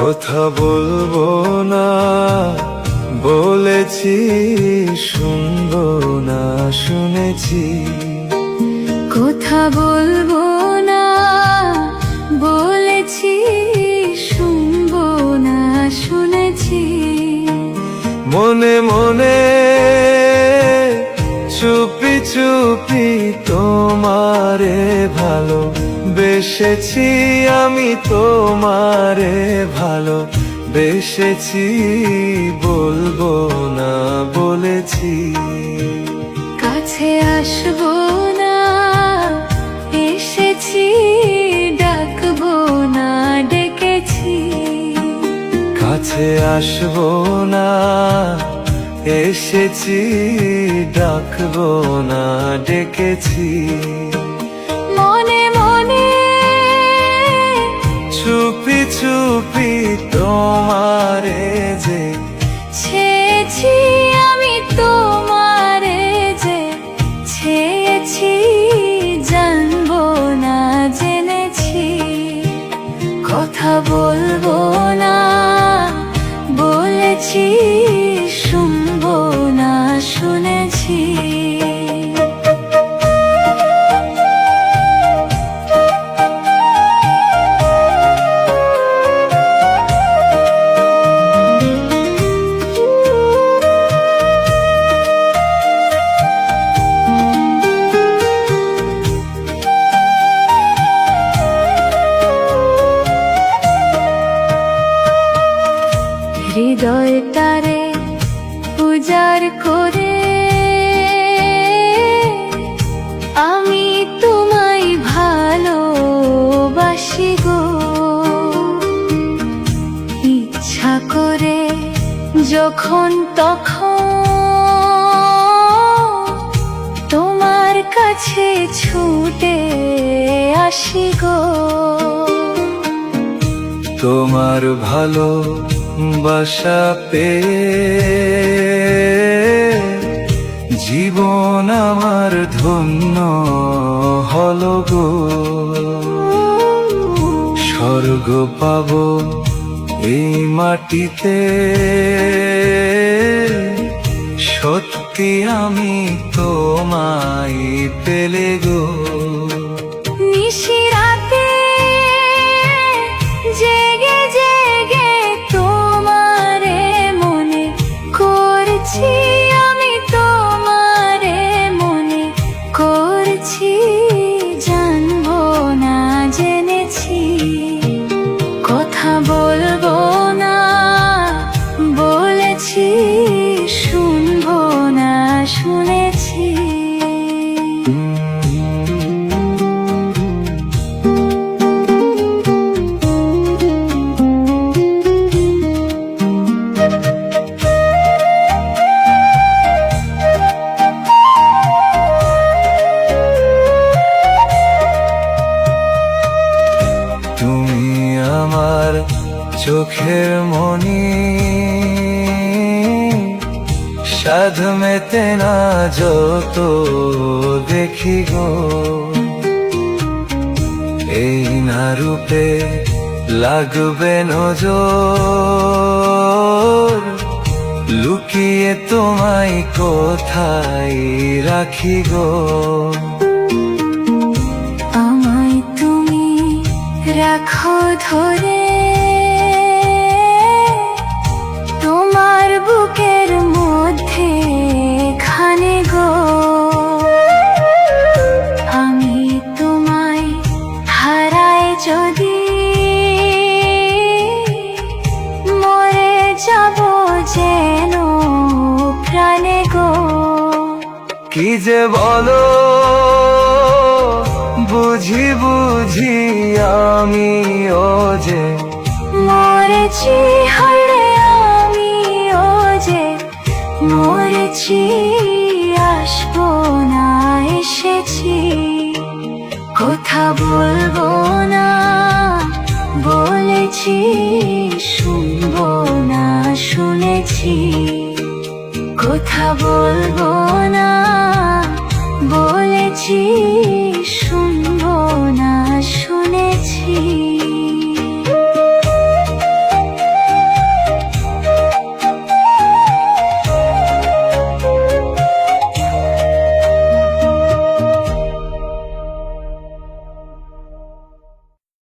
কথা বলবো না বলেছি, শুনবো না শুনেছি। কথা বলবো না বলেছি, শুনবো না শুনেছি। মনে মনে চুপি চুপি তোমারে ভালো বেসেছি, আমি তোমারে ভালো বেসেছি। বলবো না বলেছি। কাছে আসবো না এসেছি, ডাকবো না ডেকেছি। কাছে আসবো না এসেছি, ডাকবো না ডেকেছি। মনে মনে চুপি চুপি তোমারে যে ছেয়েছি, আমি তোমারে যে ছেয়েছি। জানবো না জেনেছি। কথা বলবো না বলেছি, শুনবো না শুনেছি। হৃদয়টারে উজাড় করে আমি তোমায় ভালোবাসি গো। ইচ্ছা করে যখন তখন তোমার কাছে ছুটে আসি গো। তোমার ভালো বাসা পেয়ে জীবন আমার ধন্য হলো গো। স্বর্গ পাবো এই মাটিতে, সত্যি আমি তোমায় পেলে গো। নিশিরাতে জেগে জেগে তোমারে মনে করছি, আমি তোমারে মনে করছি। জানবো না জেনেছি। কথা বলবো না বলেছি, শুনবো না শুনেছি। তুমি আমার চোখের মনি, সাধ মেতে না যত দেখি গো। এই না রূপে লাগবে নজর, লুকিয়ে তোমায় কোথায় রাখি গো। আমায় তুমি রাখো ধরে তোমার বুকের মধ্যে খানে গো। আমি তোমায় হারাই যদি মরে যাব যেন প্রাণে গো। কি যে বলো বুঝি বুঝি আমি ও যে মরেছি, হায়রে আমি ও যে মরেছি। আসবো না এসেছি। কথা বলবো না বলেছি, শুনবো না শুনেছি। কথা বলবো না বলেছি।